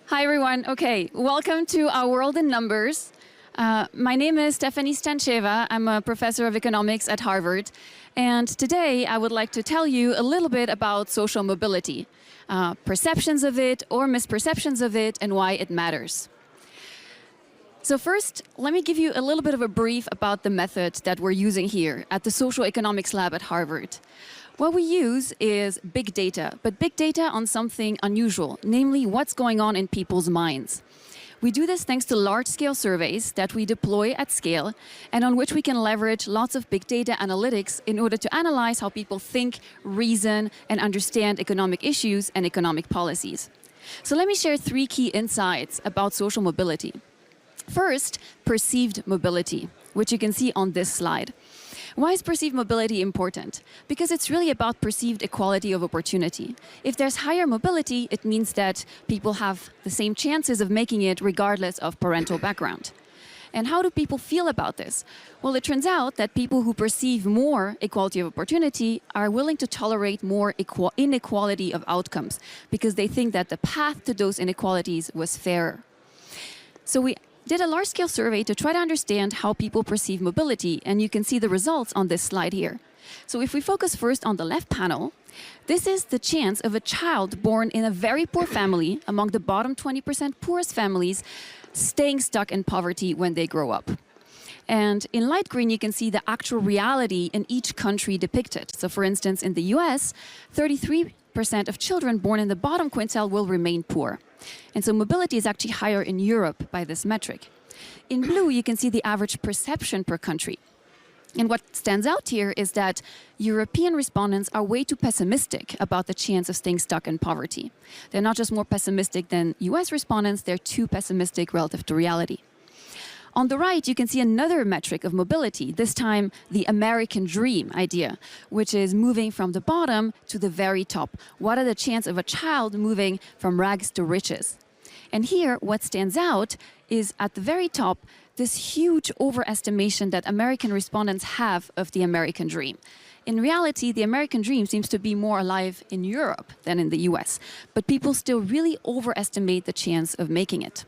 Hi, everyone. Okay, welcome to our World in Numbers. My name is Stefanie Stantcheva. I'm a professor of economics at Harvard. And today I would like to tell you a little bit about social mobility, perceptions of it or misperceptions of it, and why it matters. So first, let me give you a little bit of a brief about the method that we're using here at the Social Economics Lab at Harvard. What we use is big data, but big data on something unusual, namely what's going on in people's minds. We do this thanks to large-scale surveys that we deploy at scale and on which we can leverage lots of big data analytics in order to analyze how people think, reason, and understand economic issues and economic policies. So let me share 3 key insights about social mobility. First, perceived mobility, which you can see on this slide. Why is perceived mobility important? Because it's really about perceived equality of opportunity. If there's higher mobility, it means that people have the same chances of making it regardless of parental background. And how do people feel about this? Well, it turns out that people who perceive more equality of opportunity are willing to tolerate more inequality of outcomes because they think that the path to those inequalities was fairer. So we did a large-scale survey to try to understand how people perceive mobility, and you can see the results on this slide here. So if we focus first on the left panel, this is the chance of a child born in a very poor family, among the bottom 20% poorest families, staying stuck in poverty when they grow up. And in light green, you can see the actual reality in each country depicted. So for instance, in the US, 33% of children born in the bottom quintile will remain poor. And so mobility is actually higher in Europe by this metric. In blue, you can see the average perception per country. And what stands out here is that European respondents are way too pessimistic about the chance of staying stuck in poverty. They're not just more pessimistic than US respondents, they're too pessimistic relative to reality. On the right, you can see another metric of mobility, this time the American dream idea, which is moving from the bottom to the very top. What are the chances of a child moving from rags to riches? And here, what stands out is at the very top, this huge overestimation that American respondents have of the American dream. In reality, the American dream seems to be more alive in Europe than in the US, but people still really overestimate the chance of making it.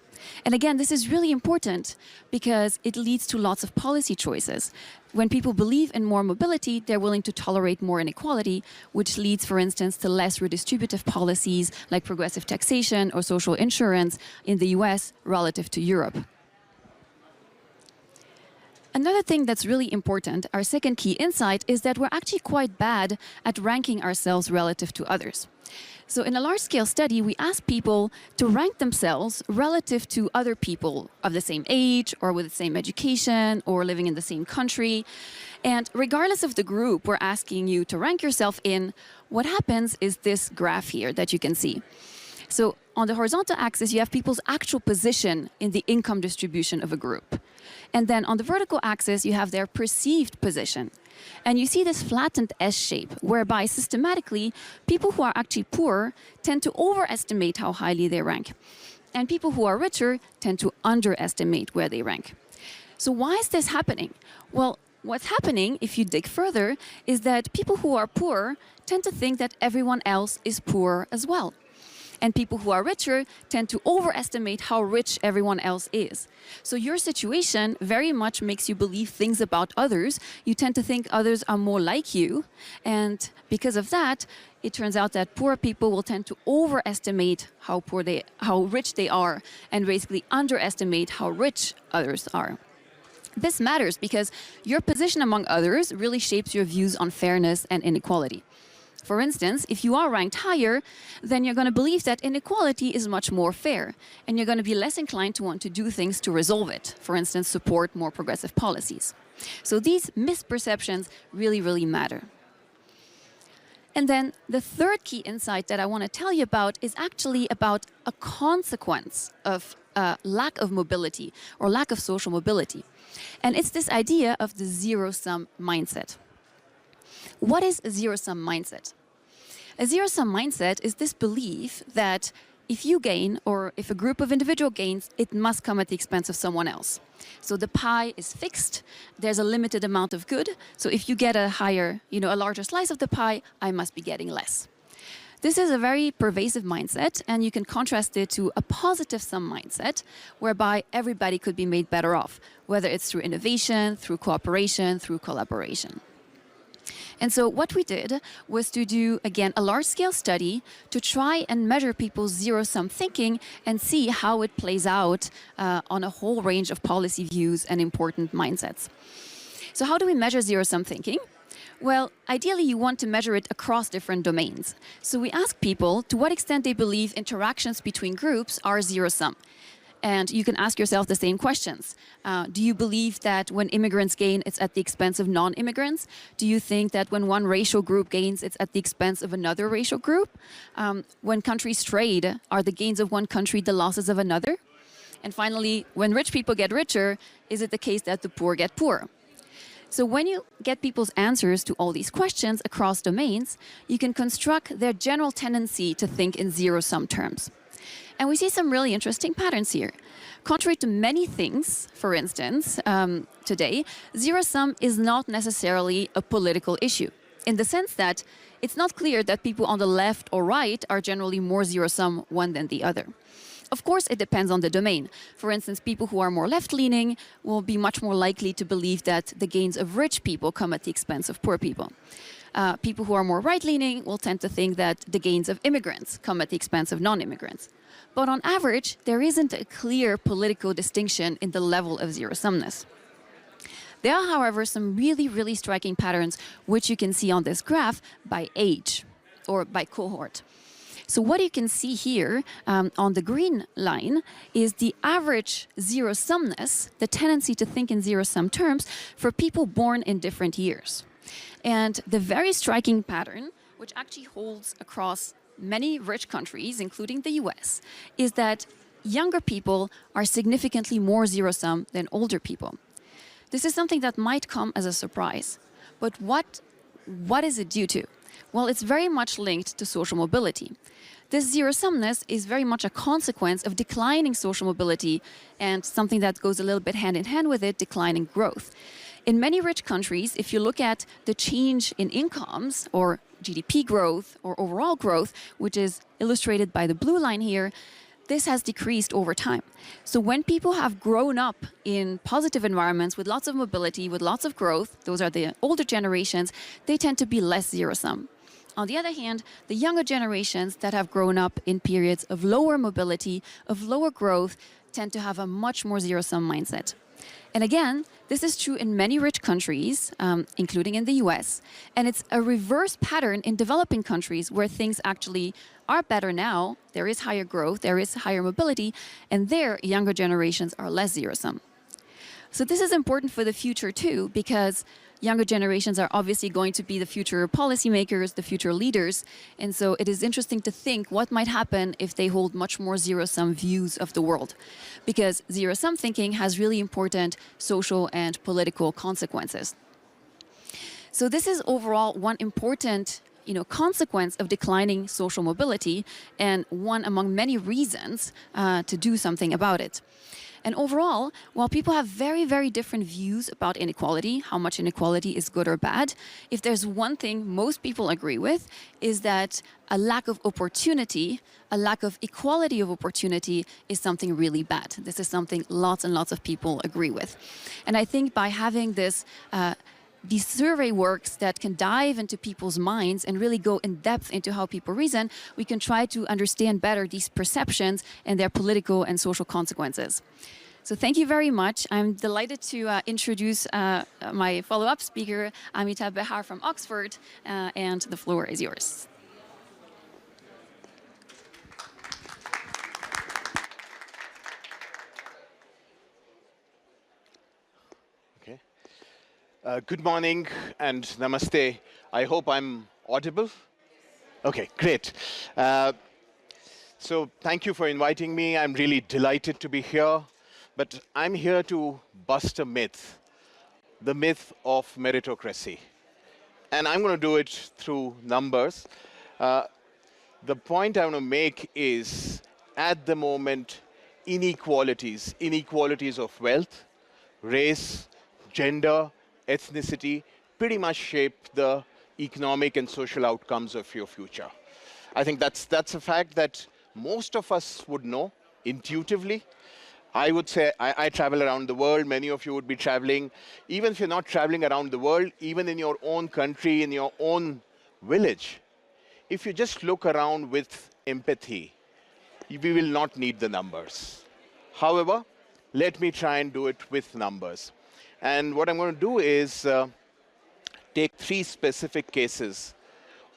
And again, this is really important because it leads to lots of policy choices. When people believe in more mobility, they're willing to tolerate more inequality, which leads, for instance, to less redistributive policies like progressive taxation or social insurance in the US relative to Europe. Another thing that's really important, our second key insight, is that we're actually quite bad at ranking ourselves relative to others. So in a large-scale study, we asked people to rank themselves relative to other people of the same age or with the same education or living in the same country. And regardless of the group we're asking you to rank yourself in, what happens is this graph here that you can see. So on the horizontal axis, you have people's actual position in the income distribution of a group. And then on the vertical axis, you have their perceived position. And you see this flattened S shape, whereby systematically, people who are actually poor tend to overestimate how highly they rank. And people who are richer tend to underestimate where they rank. So why is this happening? Well, what's happening, if you dig further, is that people who are poor tend to think that everyone else is poor as well. And people who are richer tend to overestimate how rich everyone else is. So your situation very much makes you believe things about others. You tend to think others are more like you. And because of that, it turns out that poor people will tend to overestimate how rich they are and basically underestimate how rich others are. This matters because your position among others really shapes your views on fairness and inequality. For instance, if you are ranked higher, then you're going to believe that inequality is much more fair, and you're going to be less inclined to want to do things to resolve it. For instance, support more progressive policies. So these misperceptions really, really matter. And then the third key insight that I want to tell you about is actually about a consequence of lack of mobility or lack of social mobility. And it's this idea of the zero-sum mindset. What is a zero-sum mindset? A zero-sum mindset is this belief that if you gain or if a group of individuals gains, it must come at the expense of someone else. So the pie is fixed. There's a limited amount of good. So if you get a larger slice of the pie, I must be getting less. This is a very pervasive mindset, and you can contrast it to a positive sum mindset, whereby everybody could be made better off, whether it's through innovation, through cooperation, through collaboration. And so what we did was to do, again, a large-scale study to try and measure people's zero-sum thinking and see how it plays out on a whole range of policy views and important mindsets. So how do we measure zero-sum thinking? Well, ideally, you want to measure it across different domains. So we ask people to what extent they believe interactions between groups are zero-sum. And you can ask yourself the same questions. Do you believe that when immigrants gain, it's at the expense of non-immigrants? Do you think that when one racial group gains, it's at the expense of another racial group? When countries trade, are the gains of one country the losses of another? And finally, when rich people get richer, is it the case that the poor get poorer? So when you get people's answers to all these questions across domains, you can construct their general tendency to think in zero-sum terms. And we see some really interesting patterns here. Contrary to many things, for instance, today, zero-sum is not necessarily a political issue, in the sense that it's not clear that people on the left or right are generally more zero-sum one than the other. Of course, it depends on the domain. For instance, people who are more left-leaning will be much more likely to believe that the gains of rich people come at the expense of poor people. People who are more right-leaning will tend to think that the gains of immigrants come at the expense of non-immigrants. But on average, there isn't a clear political distinction in the level of zero-sumness. There are, however, some really, really striking patterns which you can see on this graph by age or by cohort. So what you can see here on the green line is the average zero-sumness, the tendency to think in zero-sum terms for people born in different years. And the very striking pattern, which actually holds across many rich countries, including the US, is that younger people are significantly more zero-sum than older people. This is something that might come as a surprise. But what is it due to? Well, it's very much linked to social mobility. This zero-sumness is very much a consequence of declining social mobility and something that goes a little bit hand in hand with it, declining growth. In many rich countries, if you look at the change in incomes or GDP growth or overall growth, which is illustrated by the blue line here, this has decreased over time. So when people have grown up in positive environments with lots of mobility, with lots of growth, those are the older generations, they tend to be less zero-sum. On the other hand, the younger generations that have grown up in periods of lower mobility, of lower growth, tend to have a much more zero-sum mindset. And again, this is true in many rich countries, including in the US. And it's a reverse pattern in developing countries where things actually are better now. There is higher growth, there is higher mobility, and their younger generations are less zero-sum. So this is important for the future too, because younger generations are obviously going to be the future policymakers, the future leaders. And so it is interesting to think what might happen if they hold much more zero-sum views of the world. Because zero-sum thinking has really important social and political consequences. So this is overall one important consequence of declining social mobility and one among many reasons to do something about it. And overall, while people have very, very different views about inequality, how much inequality is good or bad, if there's one thing most people agree with, is that a lack of opportunity, a lack of equality of opportunity is something really bad. This is something lots and lots of people agree with. And I think by having these survey works that can dive into people's minds and really go in depth into how people reason, we can try to understand better these perceptions and their political and social consequences. So thank you very much. I'm delighted to introduce my follow-up speaker, Amitabh Behar from Oxford, and the floor is yours. Good morning and namaste. I hope I'm audible. Okay, great. So thank you for inviting me. I'm really delighted to be here. But I'm here to bust a myth, the myth of meritocracy. And I'm going to do it through numbers. The point I want to make is, at the moment, inequalities of wealth, race, gender, ethnicity pretty much shape the economic and social outcomes of your future. I think that's a fact that most of us would know intuitively. I would say I travel around the world. Many of you would be traveling. Even if you're not traveling around the world, even in your own country, in your own village, if you just look around with empathy, we will not need the numbers. However, let me try and do it with numbers. And what I'm going to do is take three specific cases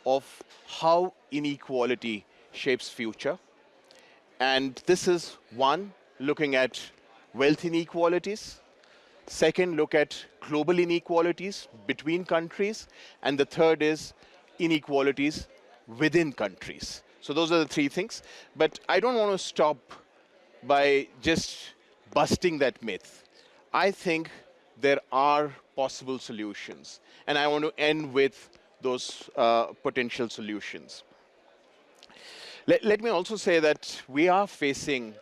of how inequality shapes future. And this is one, looking at wealth inequalities. Second, look at global inequalities between countries. And the third is inequalities within countries. So those are the three things. But I don't want to stop by just busting that myth. I think there are possible solutions. And I want to end with those potential solutions. Let me also say that we are facing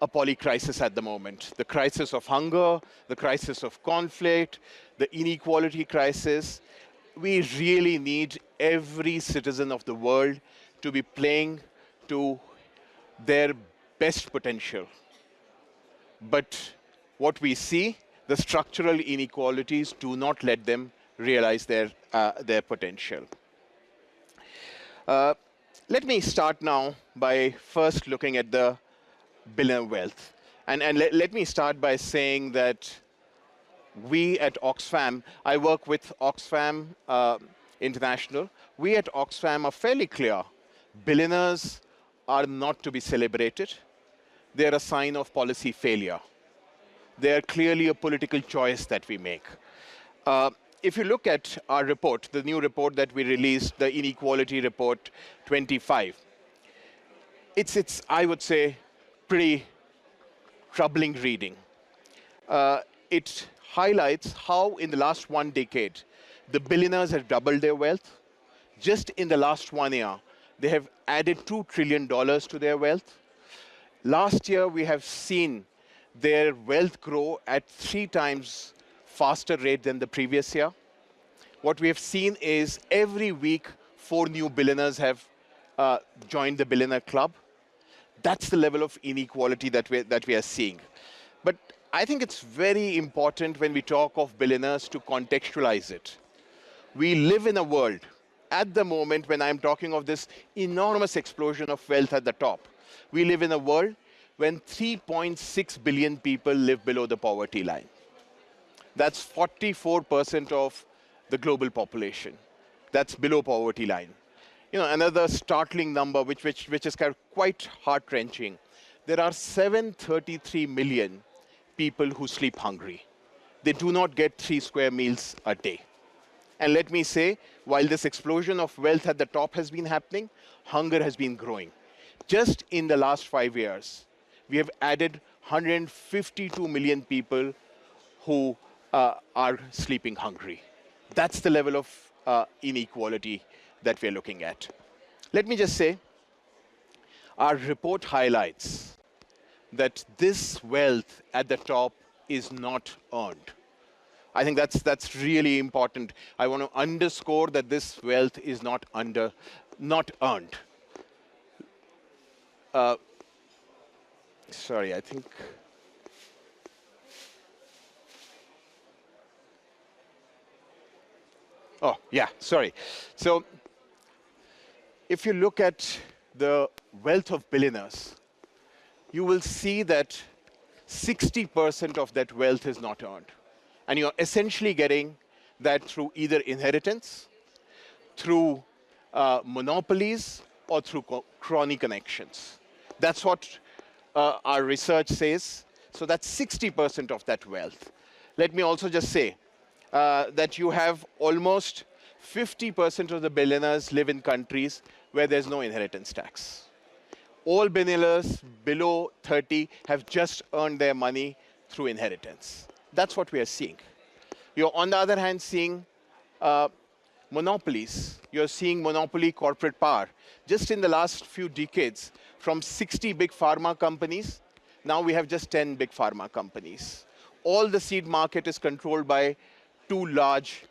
a polycrisis at the moment. The crisis of hunger, the crisis of conflict, the inequality crisis. We really need every citizen of the world to be playing to their best potential. But what we see, the structural inequalities do not let them realize their potential. Let me start now by first looking at the billionaire wealth. And let me start by saying that we at Oxfam, I work with Oxfam International, we at Oxfam are fairly clear. Billionaires are not to be celebrated. They're a sign of policy failure. They're clearly a political choice that we make. If you look at our report, the new report that we released, the Inequality Report 25, it's I would say, pretty troubling reading. It highlights how in the last one decade, the billionaires have doubled their wealth. Just in the last 1 year, they have added $2 trillion to their wealth. Last year, we have seen their wealth grow at 3 times faster rate than the previous year. What we have seen is every week, 4 new billionaires have joined the billionaire club. That's the level of inequality that we are seeing. But I think it's very important when we talk of billionaires to contextualize it. We live in a world, at the moment when I'm talking of this enormous explosion of wealth at the top, we live in a world when 3.6 billion people live below the poverty line. That's 44% of the global population. That's below poverty line. You know, another startling number, which is kind of quite heart-wrenching. There are 733 million people who sleep hungry. They do not get 3 square meals a day. And let me say, while this explosion of wealth at the top has been happening, hunger has been growing. Just in the last 5 years, we have added 152 million people who are sleeping hungry. That's the level of inequality that we're looking at. Let me just say, our report highlights that this wealth at the top is not earned. I think that's really important. I want to underscore that this wealth is not earned. Sorry, I think. Oh, yeah, sorry. So if you look at the wealth of billionaires, you will see that 60% of that wealth is not earned. And you're essentially getting that through either inheritance, through monopolies, or through crony connections. That's what our research says. So that's 60% of that wealth. Let me also just say that you have almost 50% of the billionaires live in countries where there's no inheritance tax. All billionaires below 30 have just earned their money through inheritance. That's what we are seeing. You're, on the other hand, seeing monopolies. You're seeing monopoly corporate power. Just in the last few decades, from 60 big pharma companies, now we have just 10 big pharma companies. All the seed market is controlled by 2 large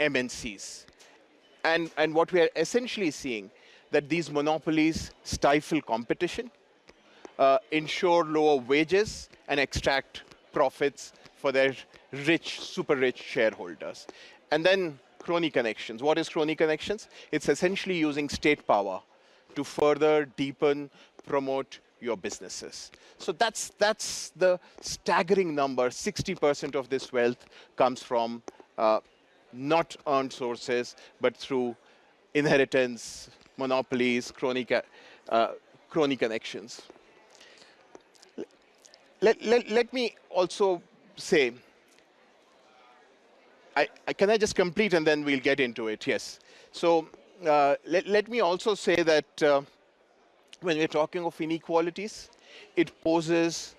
MNCs. And what we are essentially seeing, that these monopolies stifle competition, ensure lower wages, and extract profits for their rich, super rich shareholders. And then crony connections. What is crony connections? It's essentially using state power to further deepen, promote your businesses. So that's the staggering number. 60% of this wealth comes from not earned sources, but through inheritance, monopolies, crony connections. Let me also say, can I just complete and then we'll get into it? Yes. So let me also say that when we're talking of inequalities, it poses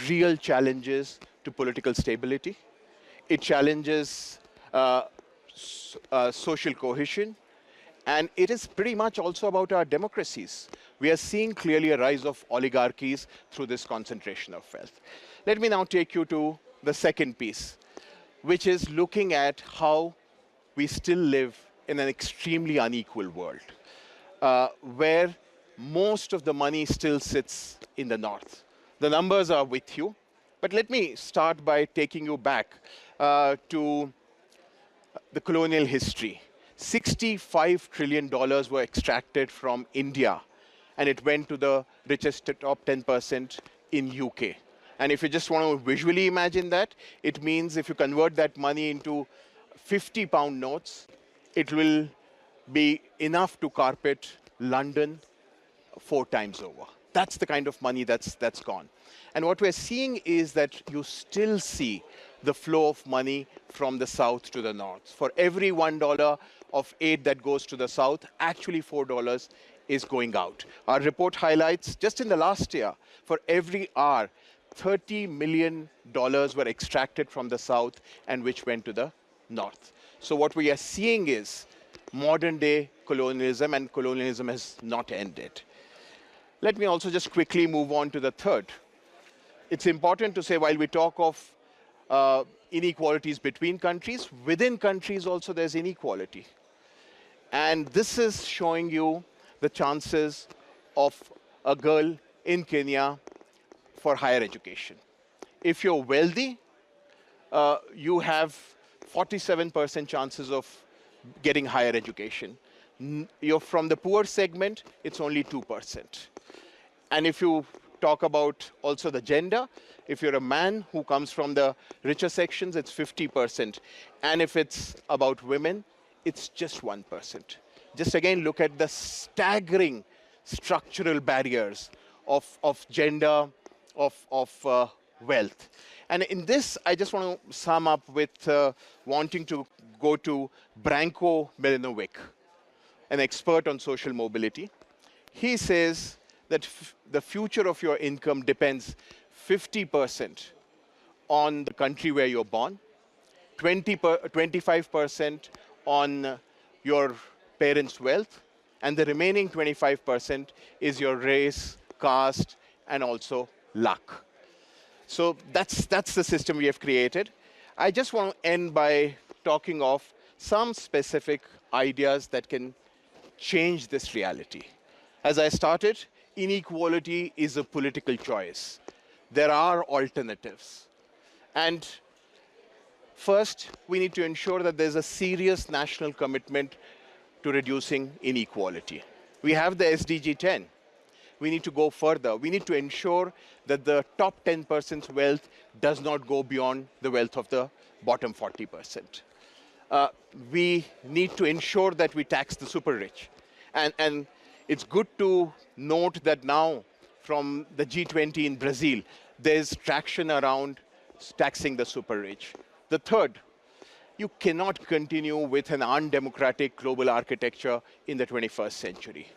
real challenges to political stability. It challenges social cohesion. And it is pretty much also about our democracies. We are seeing clearly a rise of oligarchies through this concentration of wealth. Let me now take you to the second piece, which is looking at how we still live in an extremely unequal world, where most of the money still sits in the north. The numbers are with you, but let me start by taking you back to the colonial history. $65 trillion were extracted from India, and it went to the richest top 10% in UK. And if you just want to visually imagine that, it means if you convert that money into 50-pound notes, it will be enough to carpet London 4 times over. That's the kind of money that's gone. And what we're seeing is that you still see the flow of money from the south to the north. For every $1 of aid that goes to the south, actually $4 is going out. Our report highlights, just in the last year, for every hour, $30 million were extracted from the south and which went to the north. So what we are seeing is modern day colonialism, and colonialism has not ended. Let me also just quickly move on to the third. It's important to say, while we talk of inequalities between countries, within countries also there's inequality. And this is showing you the chances of a girl in Kenya for higher education. If you're wealthy, you have 47% chances of getting higher education. You're from the poor segment, it's only 2%. And if you talk about also the gender, if you're a man who comes from the richer sections, it's 50%. And if it's about women, it's just 1%. Just again, look at the staggering structural barriers of gender, of wealth. And in this, I just want to sum up with wanting to go to Branko Milinovic, an expert on social mobility. He says that the future of your income depends 50% on the country where you're born, 25% on your parents' wealth, and the remaining 25% is your race, caste, and also luck. So that's the system we have created. I just want to end by talking of some specific ideas that can change this reality. As I started, inequality is a political choice. There are alternatives. And first, we need to ensure that there's a serious national commitment to reducing inequality. We have the SDG 10. We need to go further. We need to ensure that the top 10%'s wealth does not go beyond the wealth of the bottom 40%. We need to ensure that we tax the super rich. And it's good to note that now, from the G20 in Brazil, there's traction around taxing the super rich. The third, you cannot continue with an undemocratic global architecture in the 21st century.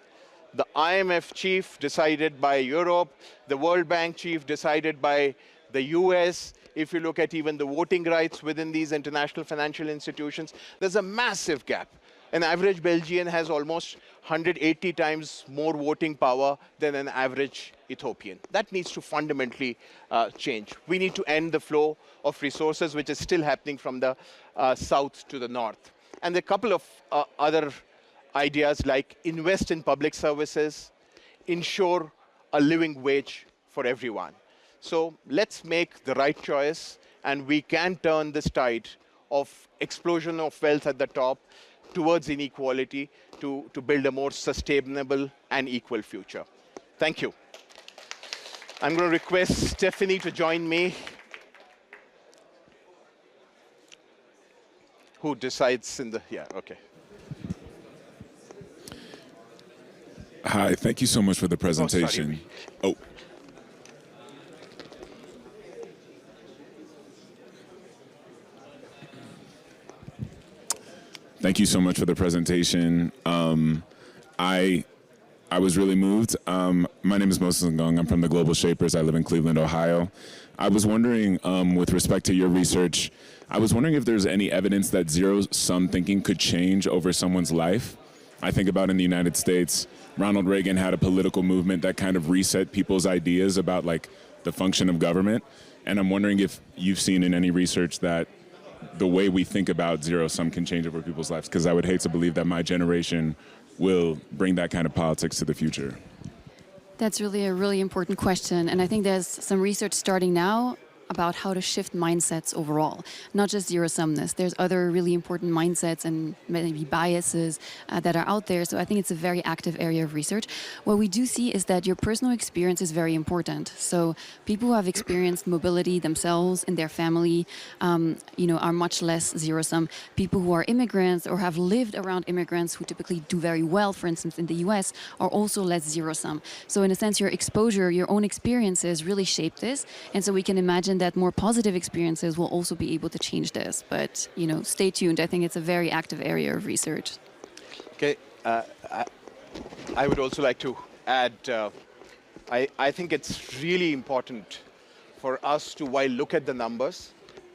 The IMF chief decided by Europe, the World Bank chief decided by the US. If you look at even the voting rights within these international financial institutions, there's a massive gap. An average Belgian has almost 180 times more voting power than an average Ethiopian. That needs to fundamentally change. We need to end the flow of resources, which is still happening from the south to the north. And a couple of other ideas like invest in public services, ensure a living wage for everyone. So let's make the right choice, and we can turn this tide of explosion of wealth at the top towards inequality to build a more sustainable and equal future. Thank you. I'm going to request Stefanie to join me. Who decides in the, yeah, okay. Hi, thank you so much for the presentation. Oh. Thank you so much for the presentation. I was really moved. My name is Moses Ngong. I'm from the Global Shapers. I live in Cleveland, Ohio. I was wondering, with respect to your research, I was wondering if there's any evidence that zero-sum thinking could change over someone's life. I think about in the United States, Ronald Reagan had a political movement that kind of reset people's ideas about like the function of government. And I'm wondering if you've seen in any research that the way we think about zero-sum can change over people's lives, because I would hate to believe that my generation will bring that kind of politics to the future. That's really a really important question. And I think there's some research starting now about how to shift mindsets overall, not just zero-sumness. There's other really important mindsets and maybe biases that are out there. So I think it's a very active area of research. What we do see is that your personal experience is very important. So people who have experienced mobility themselves in their family, are much less zero-sum. People who are immigrants or have lived around immigrants who typically do very well, for instance, in the US, are also less zero-sum. So in a sense, your exposure, your own experiences really shape this. And so we can imagine that more positive experiences will also be able to change this. But, stay tuned. I think it's a very active area of research. Okay. I would also like to add, I think it's really important for us to, while look at the numbers,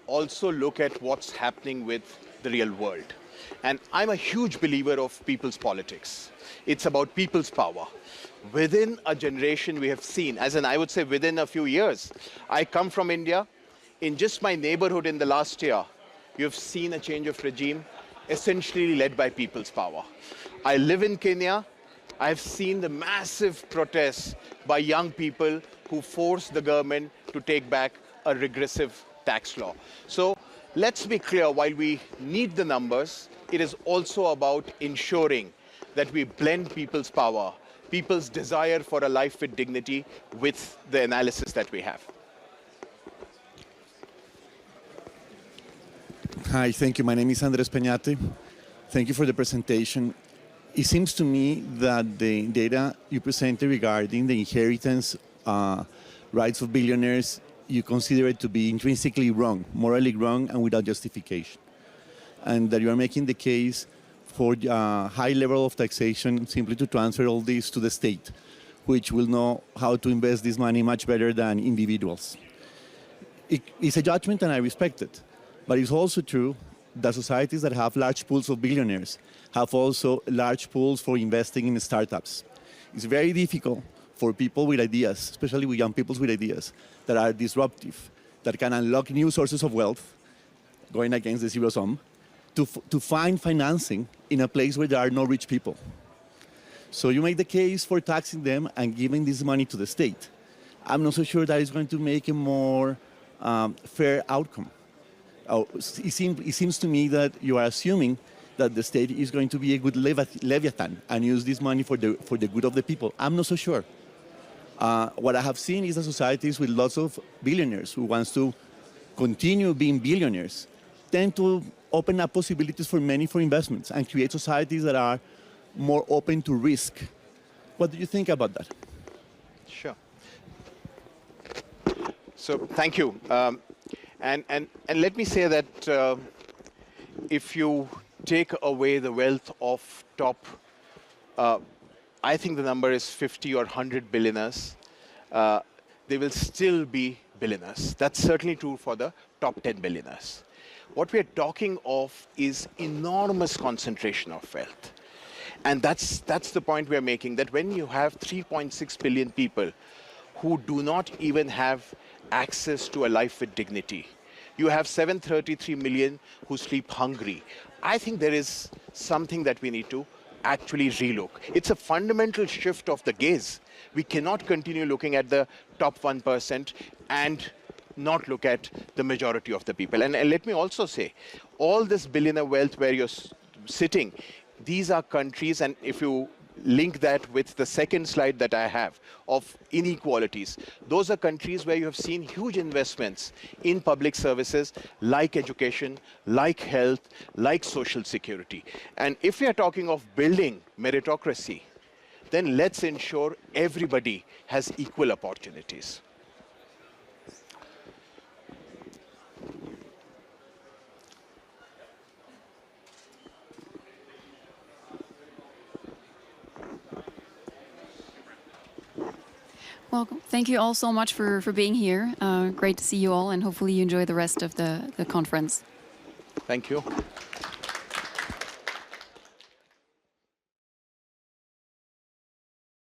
also look at what's happening with the real world. And I'm a huge believer of people's politics. It's about people's power. Within a generation, we have seen, I would say within a few years, I come from India. In just my neighborhood in the last year, you've seen a change of regime, essentially led by people's power. I live in Kenya. I've seen the massive protests by young people who force the government to take back a regressive tax law. So let's be clear, while we need the numbers, it is also about ensuring that we blend people's power, people's desire for a life with dignity, with the analysis that we have. Hi, thank you. My name is Andres Peñate. Thank you for the presentation. It seems to me that the data you presented regarding the inheritance rights of billionaires, you consider it to be intrinsically wrong, morally wrong, and without justification. And that you are making the case for a high level of taxation simply to transfer all this to the state, which will know how to invest this money much better than individuals. It's a judgment, and I respect it. But it's also true that societies that have large pools of billionaires have also large pools for investing in startups. It's very difficult for people with ideas, especially with young people with ideas, that are disruptive, that can unlock new sources of wealth, going against the zero sum, to find financing in a place where there are no rich people. So you make the case for taxing them and giving this money to the state. I'm not so sure that it's going to make a more fair outcome. It seems to me that you are assuming that the state is going to be a good leviathan and use this money for the good of the people. I'm not so sure. What I have seen is that societies with lots of billionaires who wants to continue being billionaires tend to open up possibilities for many for investments and create societies that are more open to risk. What do you think about that? Sure. So thank you. And let me say that if you take away the wealth of top, I think the number is 50 or 100 billionaires, they will still be billionaires. That's certainly true for the top 10 billionaires. What we are talking of is enormous concentration of wealth. And that's the point we are making, that when you have 3.6 billion people who do not even have access to a life with dignity, you have 733 million who sleep hungry. I think there is something that we need to actually relook. It's a fundamental shift of the gaze. We cannot continue looking at the top 1% and not look at the majority of the people. And let me also say, all this billionaire wealth where you're sitting, these are countries, and if you link that with the second slide that I have of inequalities, those are countries where you have seen huge investments in public services like education, like health, like social security. And if we are talking of building meritocracy, then let's ensure everybody has equal opportunities. Well, thank you all so much for being here. Great to see you all, and hopefully you enjoy the rest of the conference. Thank you.